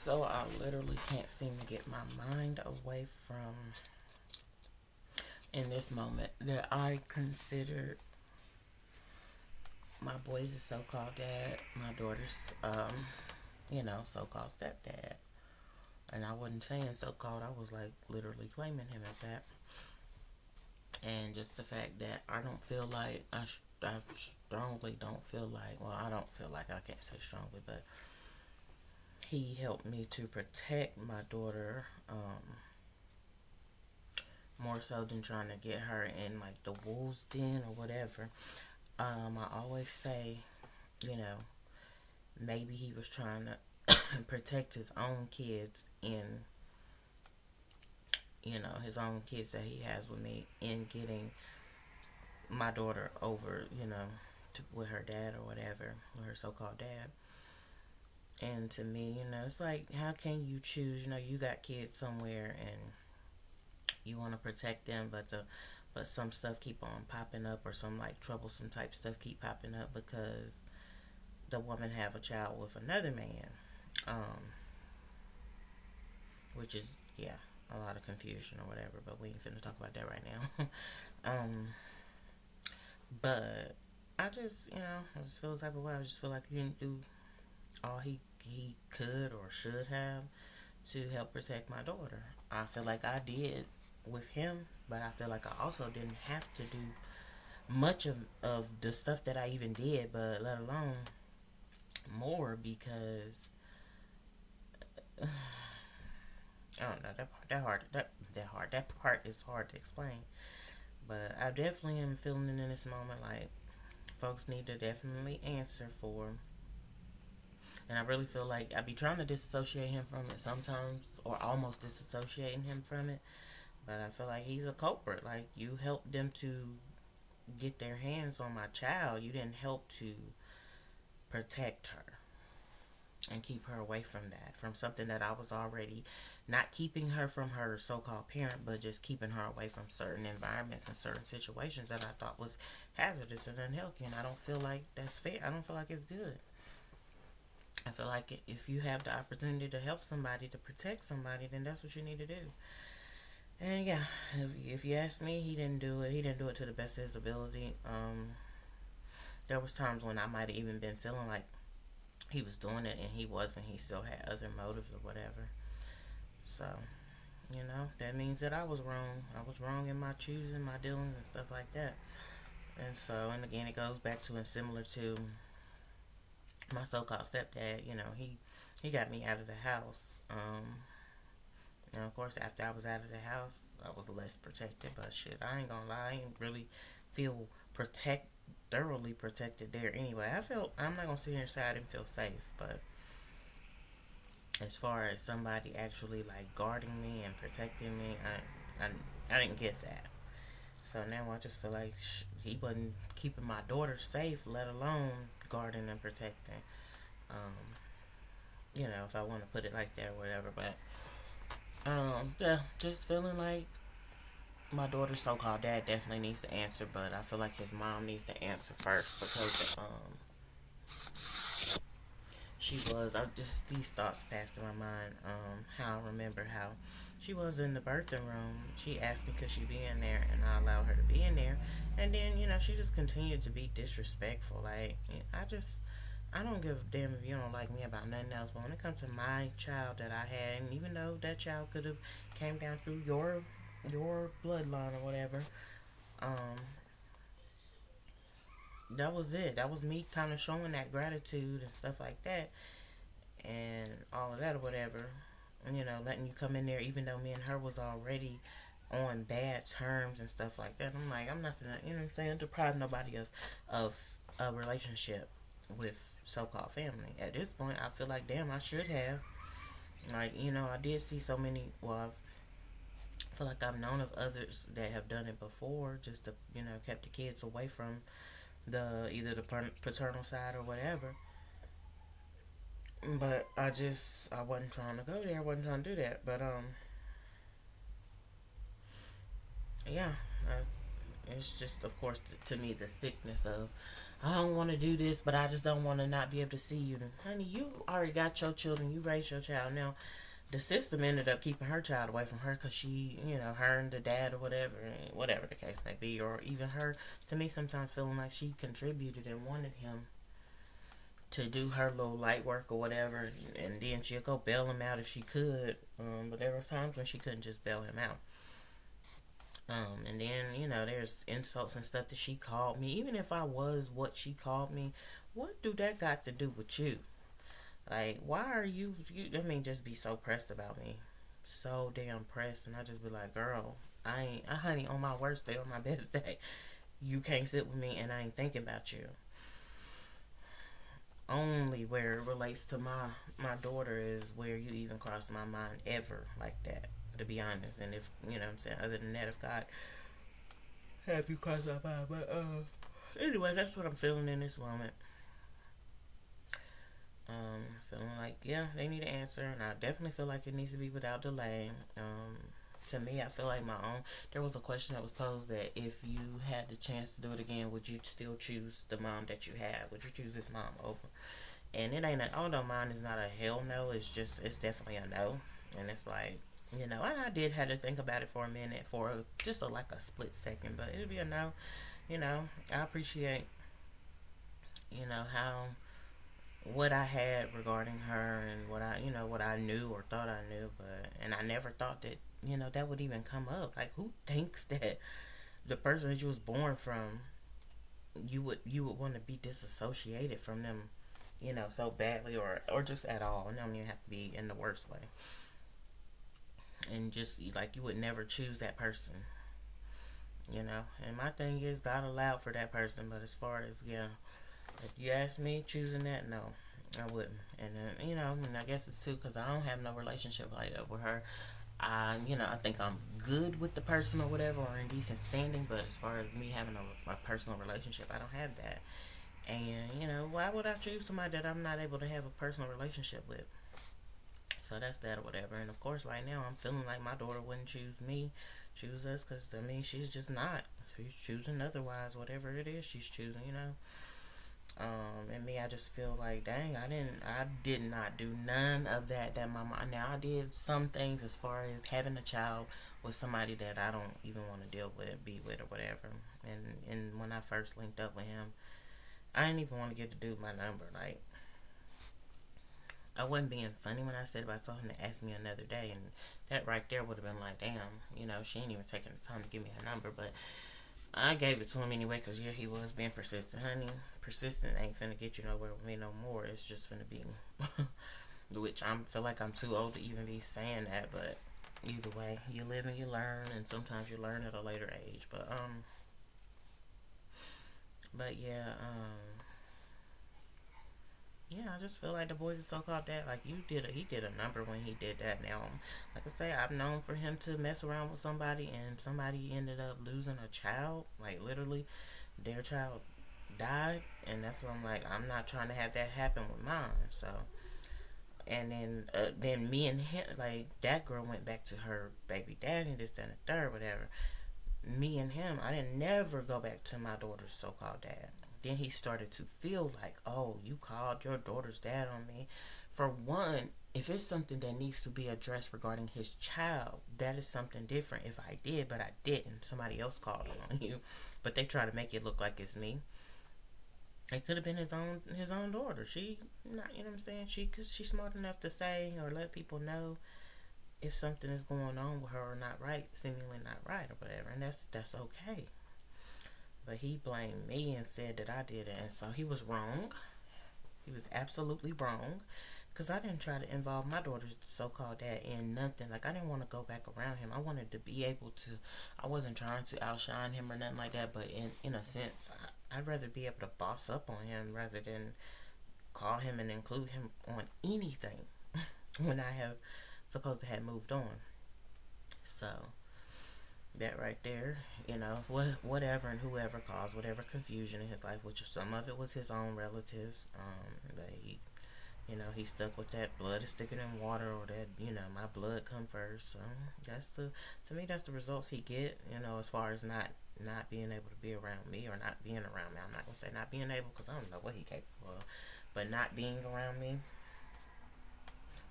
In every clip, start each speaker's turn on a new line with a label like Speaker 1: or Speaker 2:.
Speaker 1: So I literally can't seem to get my mind away from, in this moment, that I considered my boy's so-called dad, my daughter's, so-called stepdad. And I wasn't saying so-called, I was like literally claiming him at that. And just the fact that I don't feel like, I strongly don't feel like, well, I don't feel like, I can't say strongly, but he helped me to protect my daughter, more so than trying to get her in like the wolves den or whatever. I always say, you know, maybe he was trying to protect his own kids in, his own kids that he has with me in getting my daughter over, with her dad or whatever, or her so-called dad. And to me, it's like, how can you choose? You got kids somewhere and you want to protect them, but some stuff keep on popping up, or some like troublesome type stuff keep popping up because the woman have a child with another man, which is, yeah, a lot of confusion or whatever. But we ain't finna talk about that right now. But I just feel the type of way. I just feel like he didn't do all he could or should have to help protect my daughter. I feel like I did with him, but I feel like I also didn't have to do much of the stuff that I even did, but let alone more, because I don't know, that part is hard to explain. But I definitely am feeling in this moment like folks need to definitely answer for. And I really feel like I be trying to disassociate him from it sometimes, or almost disassociating him from it. But I feel like he's a culprit. Like, you helped them to get their hands on my child. You didn't help to protect her and keep her away from that, from something that I was already not keeping her from her so-called parent, but just keeping her away from certain environments and certain situations that I thought was hazardous and unhealthy. And I don't feel like that's fair. I don't feel like it's good. I feel like if you have the opportunity to help somebody, to protect somebody, then that's what you need to do. And yeah, if you ask me, he didn't do it. He didn't do it to the best of his ability. There was times when I might have even been feeling like he was doing it and he wasn't. He still had other motives or whatever. So, that means that I was wrong. I was wrong in my choosing, my dealings, and stuff like that. And so, and again, it goes back to, and similar to my so-called stepdad. He got me out of the house. And of course, after I was out of the house, I was less protected. But shit, I ain't gonna lie, I ain't really feel thoroughly protected there anyway. I'm not gonna sit here and say I didn't feel safe, but as far as somebody actually like guarding me and protecting me, I didn't get that. So now I just feel like he wasn't keeping my daughter safe, let alone guarding and protecting. If I want to put it like that or whatever. But yeah, just feeling like my daughter's so-called dad definitely needs to answer, but I feel like his mom needs to answer first, because these thoughts passed in my mind. How I remember how she was in the birthing room. She asked me could she be in there, and I allowed her to be in there. And then, she just continued to be disrespectful. Like, I don't give a damn if you don't like me about nothing else, but when it comes to my child that I had, and even though that child could have came down through your bloodline or whatever, that was it. That was me kind of showing that gratitude and stuff like that, and all of that or whatever. Letting you come in there, even though me and her was already on bad terms and stuff like that. I'm like, I'm not gonna, deprive nobody of a relationship with so-called family. At this point, I feel like, damn, I should have. Like, I did see so many, well, I feel like I've known of others that have done it before, just to, kept the kids away from either the paternal side or whatever. But I wasn't trying to go there. I wasn't trying to do that. But, yeah, It's just, of course, to me, the sickness of, I don't want to do this, but I just don't want to not be able to see you. Honey, you already got your children. You raised your child. Now, the system ended up keeping her child away from her because she, her and the dad or whatever the case may be, or even her, to me, sometimes feeling like she contributed and wanted him to do her little light work or whatever, and then she'll go bail him out if she could. But there were times when she couldn't just bail him out. And then, there's insults and stuff that she called me. Even if I was what she called me, what do that got to do with you? Like, why are just be so pressed about me. So damn pressed. And I just be like, girl, honey, on my worst day, on my best day, you can't sit with me and I ain't thinking about you. Only where it relates to my daughter is where you even cross my mind ever like that, to be honest. And if, what I'm saying, other than that, if God have you cross my mind. But, anyway, that's what I'm feeling in this moment. Feeling like, yeah, they need an answer, and I definitely feel like it needs to be without delay. To me, I feel like there was a question that was posed that if you had the chance to do it again, would you still choose the mom that you had? Would you choose this mom over? And it ain't, although mine is not a hell no, it's definitely a no. And it's like, and I did have to think about it for a minute, just like a split second, but it'll be a no. I appreciate, how what I had regarding her and what I knew or thought I knew, and I never thought that, that would even come up. Like, who thinks that the person that you was born from, you would want to be disassociated from them, so badly or just at all. And I don't even have to be in the worst way. And just like you would never choose that person, And my thing is, God allowed for that person, but as far as if you ask me choosing that, no, I wouldn't. And then, and I guess it's too because I don't have no relationship like that with her. I think I'm good with the person or whatever, or in decent standing. But as far as me having a personal relationship, I don't have that. And why would I choose somebody that I'm not able to have a personal relationship with? So that's that or whatever. And of course, right now I'm feeling like my daughter wouldn't choose us, because to me she's just not. She's choosing otherwise, whatever it is she's choosing, And me, I just feel like, dang, I did not do none of that my mom. Now, I did some things as far as having a child with somebody that I don't even want to deal with, be with, or whatever. And when I first linked up with him, I didn't even want to get the dude my number. Like, I wasn't being funny when I said it, but I told him to ask me another day, and that right there would have been like, damn, she ain't even taking the time to give me her number, but I gave it to him anyway, because, yeah, he was being persistent. Honey, persistent ain't finna get you nowhere with me no more. It's just finna be, which I feel like I'm too old to even be saying that, but either way, you live and you learn, and sometimes you learn at a later age, but yeah, yeah, I just feel like the boys are so-called dad. Like, he did a number when he did that. Now, like I say, I've known for him to mess around with somebody, and somebody ended up losing a child. Like, literally, their child died, and that's what I'm like, I'm not trying to have that happen with mine. So, and then me and him, like, that girl went back to her baby daddy, this, that, and the third, whatever. Me and him, I didn't never go back to my daughter's so-called dad. Then he started to feel like, oh, you called your daughter's dad on me. For one, if it's something that needs to be addressed regarding his child, that is something different. If I did, but I didn't, somebody else called on you, but they try to make it look like it's me. It could have been his own daughter. She, not, you know what I'm saying? She's smart enough to say or let people know if something is going on with her or not right, seemingly not right or whatever, and that's okay. But he blamed me and said that I did it, and so he was wrong. He was absolutely wrong, because I didn't try to involve my daughter's so-called dad in nothing. Like, I didn't want to go back around him. I wanted to be able to, I wasn't trying to outshine him or nothing like that, but in a sense, I'd rather be able to boss up on him rather than call him and include him on anything when I have supposed to have moved on. So that right there, whatever and whoever caused whatever confusion in his life, which some of it was his own relatives, but he stuck with that blood is thicker than water, or that, my blood come first. So to me, that's the results he get, as far as not not being able to be around me or not being around me. I'm not gonna say not being able because I don't know what he capable of, but not being around me.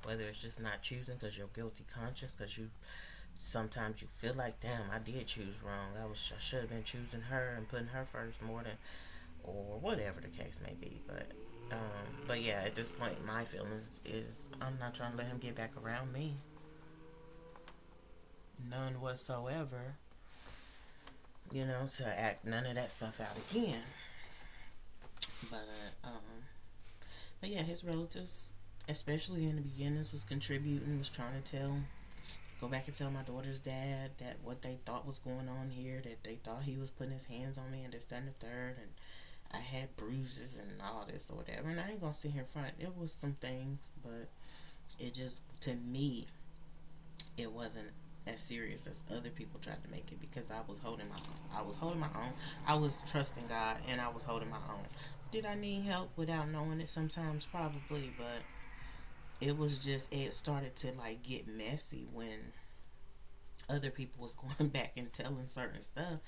Speaker 1: Whether it's just not choosing because you're guilty conscious, because you sometimes you feel like, damn, I did choose wrong. I should have been choosing her and putting her first more than, or whatever the case may be. But yeah, at this point, my feelings is I'm not trying to let him get back around me, none whatsoever. To act none of that stuff out again. But but yeah, his relatives, especially in the beginnings, was contributing, was trying to go back and tell my daughter's dad that what they thought was going on here, that they thought he was putting his hands on me and this, that, and the third, and I had bruises and all this or whatever. And I ain't gonna sit here in front. It was some things, but it just, to me, it wasn't as serious as other people tried to make it because I was holding my own. I was holding my own. I was trusting God and I was holding my own. Did I need help without knowing it sometimes? Probably, but it started to like get messy when other people was going back and telling certain stuff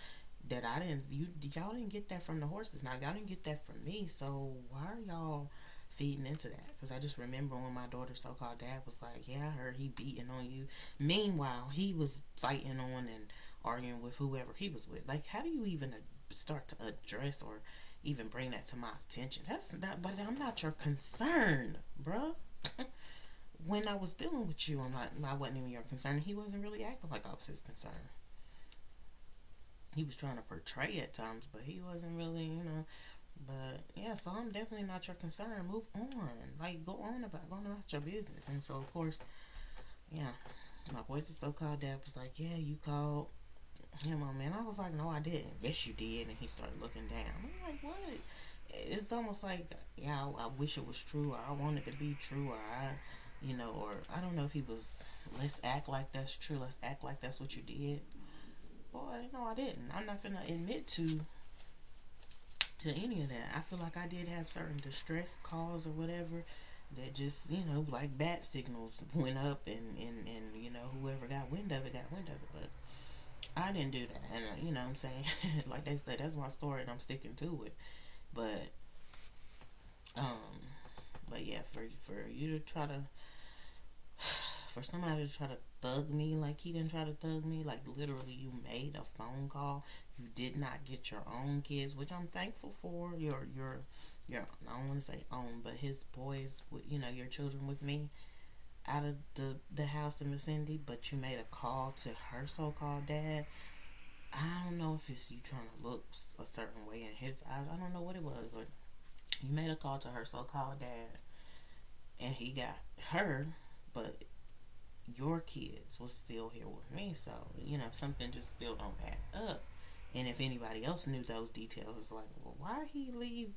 Speaker 1: that y'all didn't get that from the horses. Now y'all didn't get that from me. So why are y'all feeding into that? Because I just remember when my daughter's so-called dad was like, yeah, I heard he beating on you. Meanwhile, he was fighting on and arguing with whoever he was with. Like, how do you even start to address or even bring that to my attention? That's not, but I'm not your concern, bruh. When I was dealing with you, I wasn't even your concern. He wasn't really acting like I was his concern. He was trying to portray at times, but he wasn't really. But yeah, so I'm definitely not your concern. Move on. Like, go on about your business. And so, of course, yeah, my boy's so-called dad was like, yeah, you called him on me. And I was like, no, I didn't. Yes, you did. And he started looking down. I'm like, what? It's almost like, yeah, I wish it was true, or I want it to be true, or I don't know if he was, let's act like that's true. Let's act like that's what you did. Boy, no, I didn't. I'm not gonna admit to any of that. I feel like I did have certain distress calls or whatever that just, like bat signals went up and whoever got wind of it got wind of it. But I didn't do that. And, what I'm saying? Like they say, that's my story and I'm sticking to it. But, yeah, for you to try to, for somebody to try to thug me like he didn't try to thug me, like literally you made a phone call, you did not get your own kids, which I'm thankful for, your I don't want to say own, but his boys, your children with me out of the house in vicinity, but you made a call to her so-called dad. I don't know if it's you trying to look a certain way in his eyes. I don't know what it was, but you made a call to her so-called dad, and he got her, but your kids was still here with me. So, something just still don't add up. And if anybody else knew those details, it's like, well, why did he leave?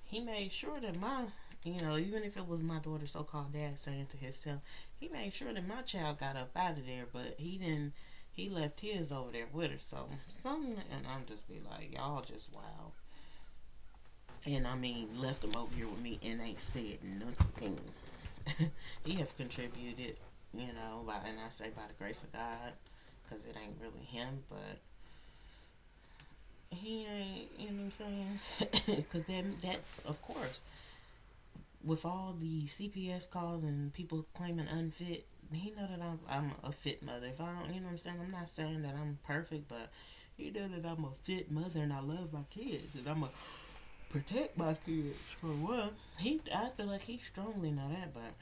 Speaker 1: He made sure that even if it was my daughter's so-called dad saying to himself, he made sure that my child got up out of there, but he didn't. He left his over there with her. So, and I'm just be like, y'all just wow. And I mean, left him over here with me and ain't said nothing. He have contributed, and I say by the grace of God, because it ain't really him, but he ain't, you know what I'm saying? Because that, of course, with all the CPS calls and people claiming unfit, he know that I'm a fit mother. If I don't, you know what I'm saying? I'm not saying that I'm perfect, but he know that I'm a fit mother and I love my kids and I'm a protect my kids. For one, I feel like he strongly know that, but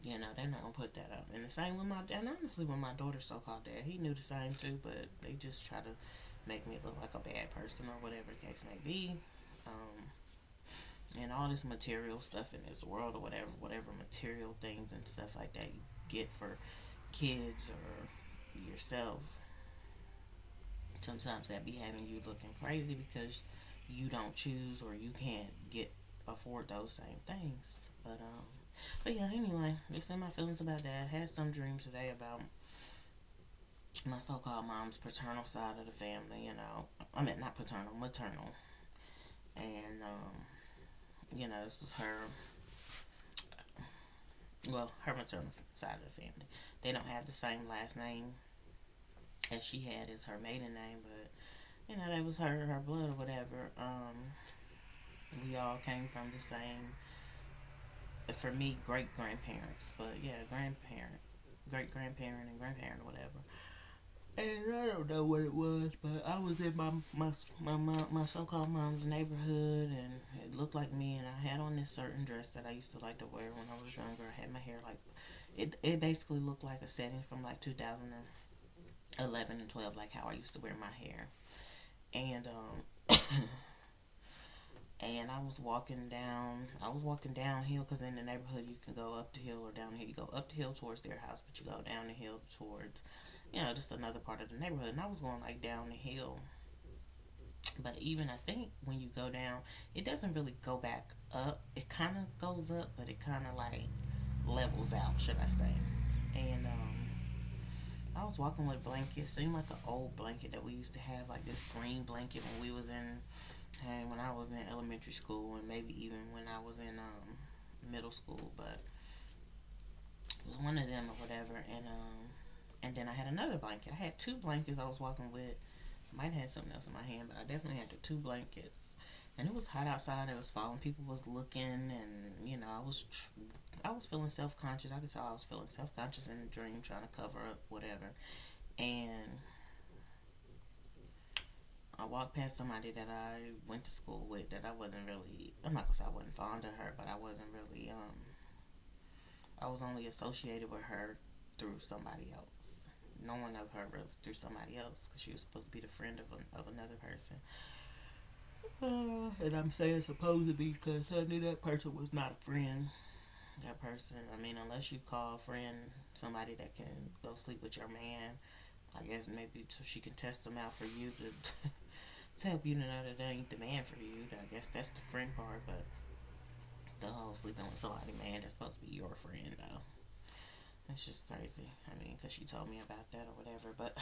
Speaker 1: they're not gonna put that up. And the same with and honestly with my daughter's so-called dad, he knew the same too, but they just try to make me look like a bad person or whatever the case may be. And all this material stuff in this world or whatever material things and stuff like that you get for kids or yourself, sometimes that be having you looking crazy because you don't choose or you can't afford those same things. But yeah, anyway, just in my feelings about that. I had some dreams today about my so-called mom's paternal side of the family, I mean, not paternal, maternal. And, this was her maternal side of the family. They don't have the same last name as she had as her maiden name, but that was her blood or whatever. We all came from the same, for me, great grandparents, but yeah, grandparent, great grandparent, and grandparent, or whatever. And I don't know what it was, but I was in my so called mom's neighborhood, and it looked like me. And I had on this certain dress that I used to like to wear when I was younger. I had my hair like it basically looked like a setting from like 2011 and 12, like how I used to wear my hair. And and I was walking downhill because in the neighborhood you can go up the hill or down the hill. You go up the hill towards their house, but you go down the hill towards, just another part of the neighborhood. And I was going like down the hill. But even I think when you go down, it doesn't really go back up. It kind of goes up, but it kind of like levels out, should I say. And I was walking with a blanket. It seemed like an old blanket that we used to have, like this green blanket when we was in, hey, when I was in elementary school, and maybe even when I was in middle school. But it was one of them or whatever. And then I had another blanket. I had two blankets I was walking with. I might have had something else in my hand, but I definitely had the two blankets. And it was hot outside. It was falling. People was looking, and I was feeling self conscious. I could tell I was feeling self conscious in the dream, trying to cover up whatever. And I walked past somebody that I went to school with that I wasn't really. I'm not gonna say I wasn't fond of her, but I wasn't really. I was only associated with her through somebody else. No one of her really through somebody else because she was supposed to be the friend of another person. And I'm saying supposed to be because honey, that person was not a friend. That person, I mean, unless you call a friend somebody that can go sleep with your man, I guess maybe so she can test them out for you to help you to know that they ain't the man for you. I guess that's the friend part, but the whole sleeping with somebody, man, that's supposed to be your friend, though. It's just crazy. I mean, because she told me about that or whatever, but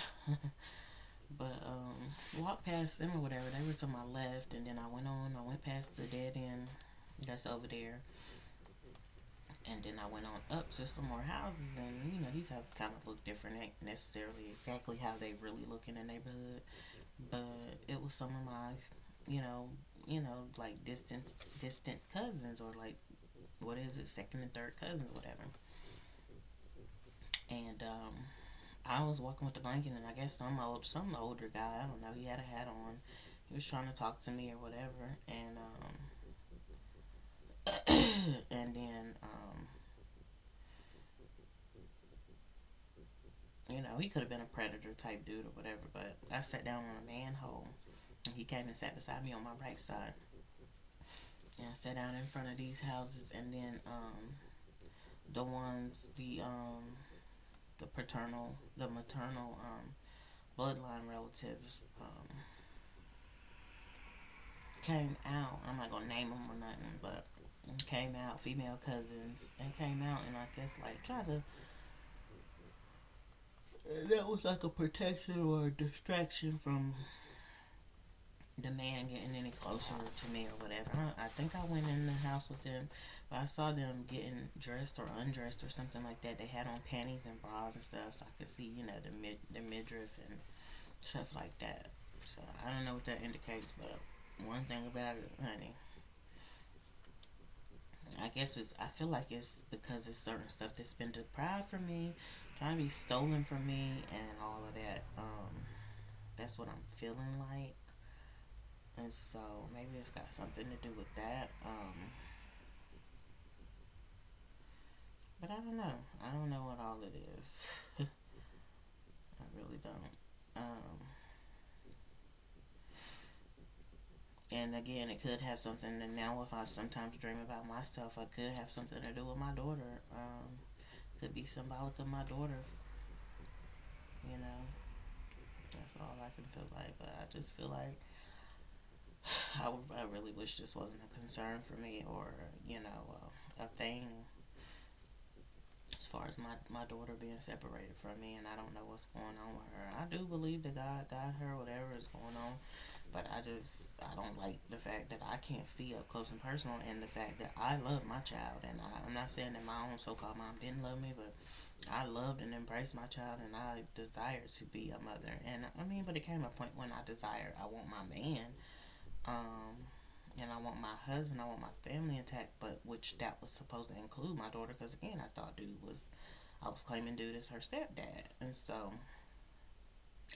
Speaker 1: walked past them or whatever. They were to my left, and then I went on. I went past the dead end that's over there, and then I went on up to some more houses, and these houses kind of look different, ain't necessarily exactly how they really look in the neighborhood, but it was some of my, like distant cousins, or like what is it, second and third cousins, whatever. And I was walking with the blanket, and I guess some older guy, I don't know, he had a hat on. He was trying to talk to me or whatever, and and then he could have been a predator type dude or whatever. But I sat down on a manhole, and he came and sat beside me on my right side. And I sat down in front of these houses, and then the ones the maternal bloodline relatives came out. I'm not gonna name them or nothing, but came out, female cousins, and came out, and I guess like try to. That was like a protection or a distraction from the man getting any closer to me or whatever. I think I went in the house with them, but I saw them getting dressed or undressed or something like that. They had on panties and bras and stuff, so I could see, the midriff and stuff like that. So I don't know what that indicates, but one thing about it, honey, I guess I feel like it's because it's certain stuff that's been deprived from me, trying to be stolen from me, and all of that. That's what I'm feeling like. And so maybe it's got something to do with that. But I don't know. I don't know what all it is. I really don't. And again, it could have something. And now, if I sometimes dream about myself, I could have something to do with my daughter. Could be symbolic of my daughter. You know, that's all I can feel like. But I just feel like I really wish this wasn't a concern for me, or a thing. as far as my daughter being separated from me, and I don't know what's going on with her. I do believe that God got her, whatever is going on, but I don't like the fact that I can't see up close and personal, and the fact that I love my child, and I'm not saying that my own so-called mom didn't love me, but I loved and embraced my child, and I desired to be a mother. And I mean, but it came a point when I want my man, um, and I want my husband, I want my family intact, but which that was supposed to include my daughter, because again, I thought I was claiming dude as her stepdad, and so,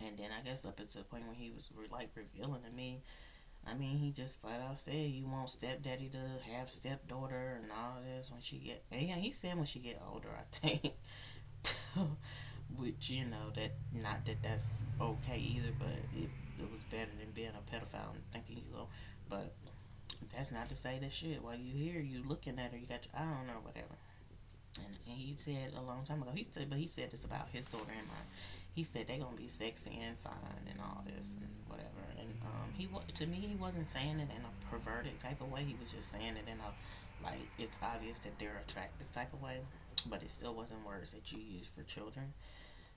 Speaker 1: and then I guess up until the point when he was like revealing to me, I mean, he just flat out said, "You want stepdaddy to have stepdaughter and all this when she get." And yeah, he said when she get older, I think. Which that not that that's okay either, but it was better than being a pedophile and thinking you go. But that's not to say that shit. While you here, you looking at her, you got your eye on her, whatever. And he said a long time ago, he said it's about his daughter and mine. He said they gonna be sexy and fine and all this and whatever. And to me, he wasn't saying it in a perverted type of way. He was just saying it in a like it's obvious that they're attractive type of way. But it still wasn't words that you use for children.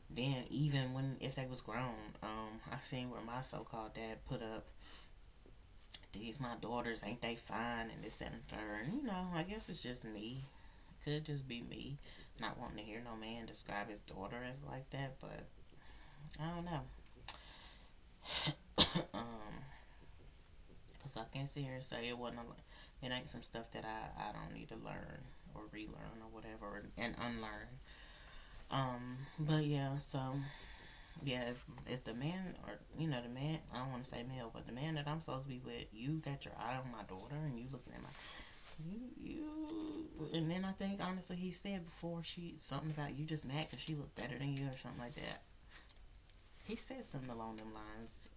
Speaker 1: Then even when if they was grown, I seen where my so-called dad put up these my daughters, ain't they fine and this that and third. And, I guess it's just me. Could just be me not wanting to hear no man describe his daughter as like that, but I don't know. Cause I can't sit here and say it ain't some stuff that I don't need to learn or relearn or whatever and unlearn. But yeah, so yeah, if the man or the man, I don't want to say male, but the man that I'm supposed to be with, you got your eye on my daughter and you looking at my and then I think honestly he said before something about you just mad because she looked better than you or something like that. He said something along them lines,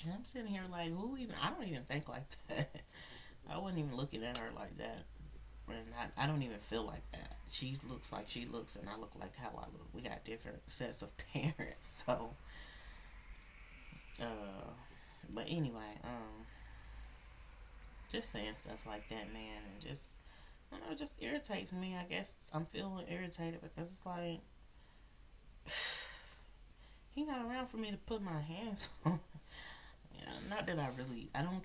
Speaker 1: and I'm sitting here like, who even? I don't even think like that. I wasn't even looking at her like that. And I don't even feel like that. She looks like she looks, and I look like how I look. We got different sets of parents, so. But anyway, just saying stuff like that, man, and just, I don't know, it just irritates me. I guess I'm feeling irritated because it's like he not around for me to put my hands on. Not that I don't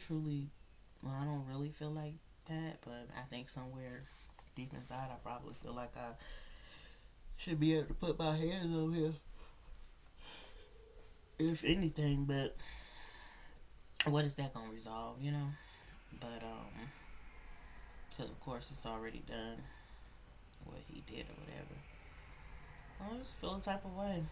Speaker 1: really feel like that, but I think somewhere deep inside I probably feel like I should be able to put my hands on him, if anything. But what is that gonna resolve, But because of course it's already done what he did or whatever. I just feel a type of way.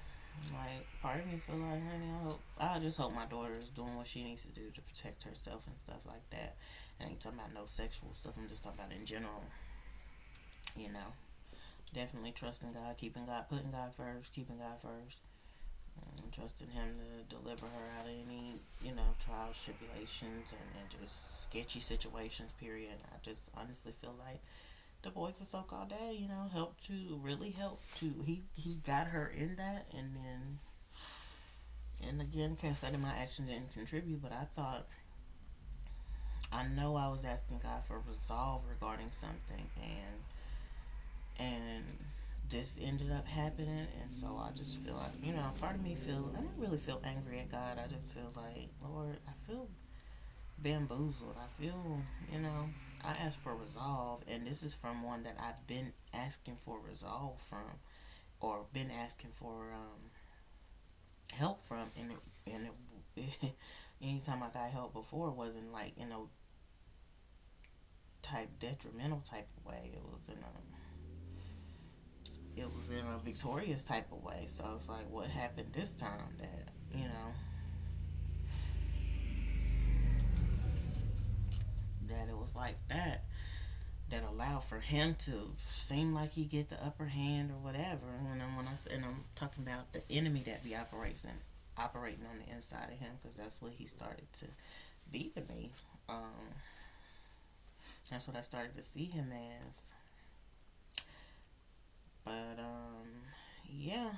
Speaker 1: Like, part of me feel like, honey, I just hope my daughter is doing what she needs to do to protect herself and stuff like that. I ain't talking about no sexual stuff. I'm just talking about in general. Definitely trusting God, putting God first, keeping God first. And trusting Him to deliver her out of any, trials, tribulations, and just sketchy situations, period. I just honestly feel like the boys are so-called dad, really help to, he got her in that, and again, can't say that my actions didn't contribute, but I know I was asking God for resolve regarding something, and this ended up happening, and so I just feel like, part of me I don't really feel angry at God. I just feel like, Lord, I feel bamboozled. I feel, I asked for resolve, and this is from one that I've been asking for resolve from, or been asking for help from, and it anytime I got help before, it wasn't like type detrimental type of way. It was in a victorious type of way. So it's like, what happened this time that that it was like that allowed for him to seem like he get the upper hand or whatever. And I'm talking about the enemy that be operating on the inside of him, because that's what he started to be to me. That's what I started to see him as. But yeah,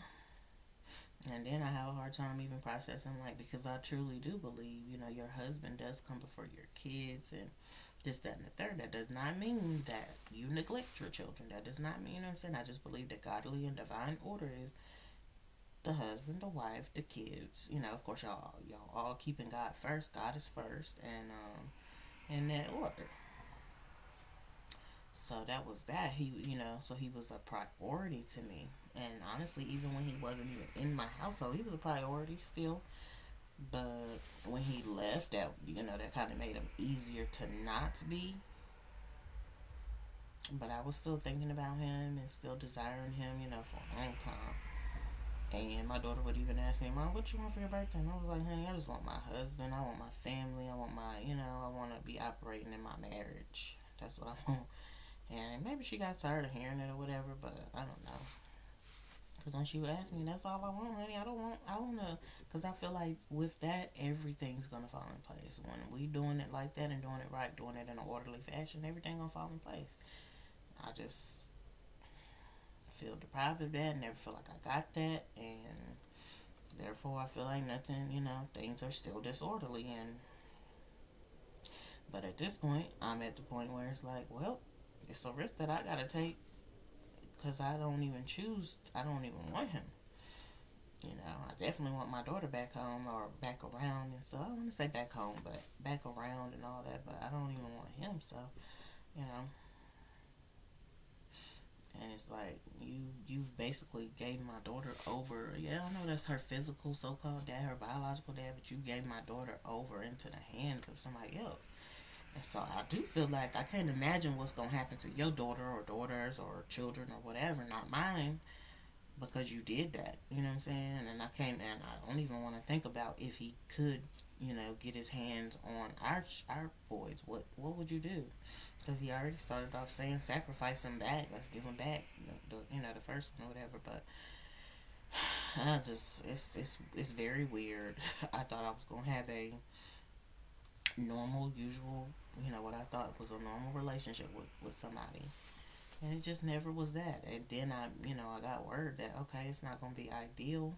Speaker 1: And then I have a hard time even processing, like, because I truly do believe, your husband does come before your kids and this, that, and the third. That does not mean that you neglect your children. That does not mean, what I'm saying? I just believe that godly and divine order is the husband, the wife, the kids. Of course, y'all all keeping God first. God is first, and in that order. So that was that. So he was a priority to me. And honestly, even when he wasn't even in my household, he was a priority still. But when he left, that kind of made him easier to not be. But I was still thinking about him and still desiring him, for a long time. And my daughter would even ask me, Mom, what you want for your birthday? And I was like, honey, I just want my husband. I want my family. I want I want to be operating in my marriage. That's what I want. And maybe she got tired of hearing it or whatever, but I don't know. Because when she would ask me, that's all I want, honey. I want to, because I feel like with that, everything's going to fall in place. When we doing it like that and doing it right, doing it in an orderly fashion, everything going to fall in place. I just feel deprived of that, never feel like I got that, and therefore I feel like nothing, things are still disorderly. But at this point, I'm at the point where it's like, well, it's a risk that I gotta take because I don't even want him. I definitely want my daughter back home or back around and stuff. I want to say back home, but back around and all that, but I don't even want him, so, you know. And it's like, you basically gave my daughter over. Yeah, I know that's her physical so-called dad, her biological dad, but you gave my daughter over into the hands of somebody else. And so I do feel like I can't imagine what's going to happen to your daughter or daughters or children or whatever, not mine, because you did that. You know what I'm saying? And I don't even want to think about if he could, get his hands on our boys. What would you do? Because he already started off saying sacrifice him back. Let's give him back. The first one or whatever. But I just it's very weird. I thought I was gonna have a normal, usual, what I thought was a normal relationship with somebody. And it just never was that. And then I got word that, okay, it's not going to be ideal.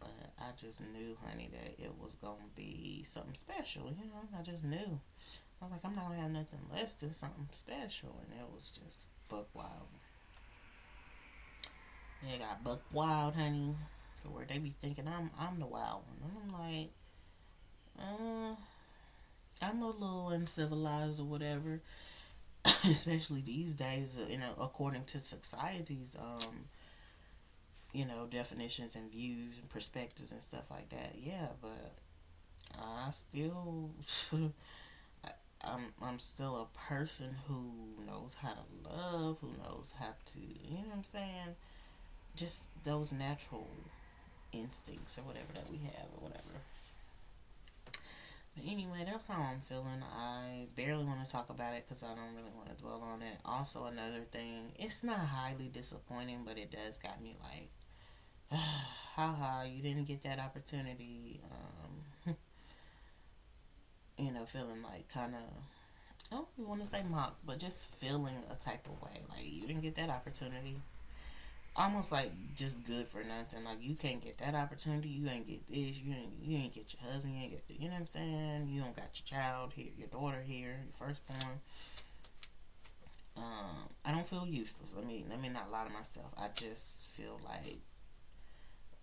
Speaker 1: But I just knew, honey, that it was going to be something special, I just knew. I was like, I'm not going to have nothing less than something special. And it was just buck wild. It got buck wild, honey. Where they be thinking I'm the wild one. And I'm like, I'm a little uncivilized or whatever, especially these days. According to society's, definitions and views and perspectives and stuff like that. Yeah, but I still, I'm still a person who knows how to love, who knows how to, what I'm saying, just those natural instincts or whatever that we have or whatever. But anyway, that's how I'm feeling. I barely want to talk about it because I don't really want to dwell on it. Also, another thing, it's not highly disappointing, but it does got me like, haha, you didn't get that opportunity. Feeling like kind of, I don't even want to say mocked, but just feeling a type of way. Like, you didn't get that opportunity. Almost like just good for nothing. Like, you can't get that opportunity. You ain't get this. You ain't get your husband. You ain't get the, you know what I'm saying? You don't got your child here, your daughter here, your firstborn. I don't feel useless. Let me not lie to myself. I just feel like,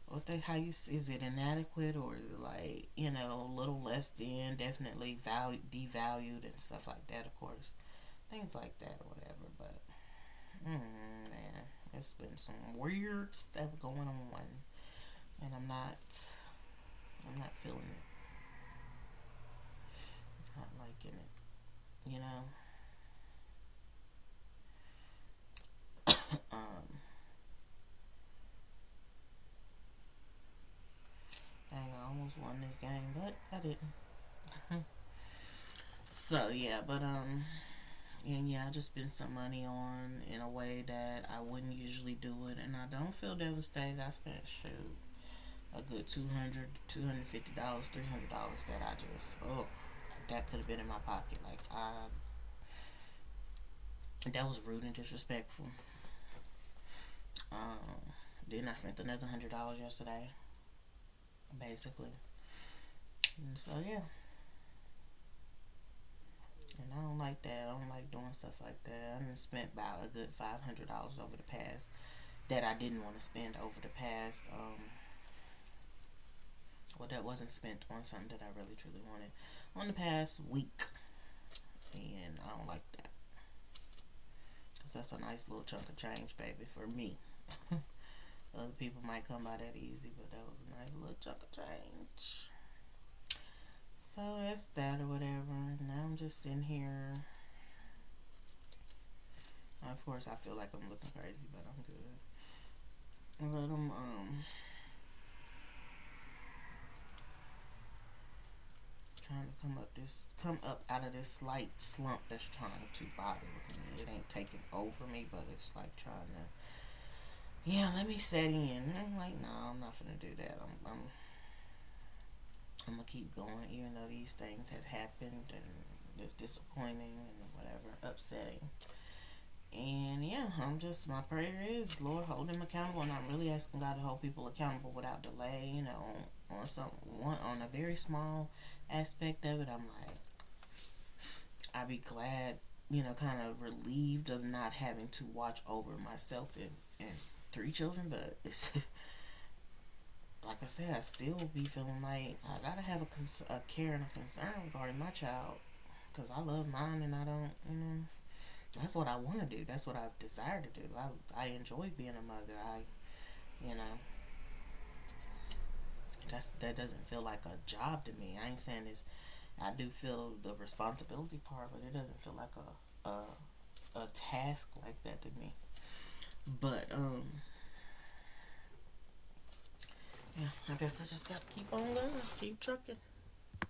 Speaker 1: is it inadequate, or is it like, a little less than, definitely devalued and stuff like that, of course. Things like that or whatever, but, man, there's been some weird stuff going on, and I'm not feeling it. Not liking it, Dang, I almost won this game, but I didn't. So yeah, but and yeah, I just spent some money on in a way that I wouldn't usually do it, and I don't feel devastated. I spent a good $250, $300 that I just that could have been in my pocket. Like, that was rude and disrespectful. Then I spent another $100 yesterday, basically. And so yeah, and I don't like that. I don't like doing stuff like that. I done spent about a good $500 over the past that I didn't want to spend over the past. Well, that wasn't spent on something that I really truly wanted on the past week, and I don't like that because that's a nice little chunk of change, baby, for me. Other people might come by that easy, but that was a nice little chunk of change. So that's that or whatever. Now I'm just sitting here. Of course, I feel like I'm looking crazy, but I'm good. But I'm trying to come up out of this slight slump that's trying to bother with me. It ain't taking over me, but it's like trying to, yeah, let me set in. And I'm like, no, I'm not gonna do that. I'm gonna keep going, even though these things have happened and it's disappointing and whatever, upsetting. And yeah, my prayer is, Lord, hold him accountable. And I'm really asking God to hold people accountable without delay, on a very small aspect of it. I'm like, I'd be glad, kind of relieved of not having to watch over myself and 3 children, but it's, like I said, I still be feeling like I gotta have a care and a concern regarding my child, because I love mine and I don't, that's what I want to do. That's what I desire to do. I enjoy being a mother. You know, that doesn't feel like a job to me. I ain't saying this. I do feel the responsibility part, but it doesn't feel like a task like that to me. But yeah, I guess I just gotta keep on going, keep trucking.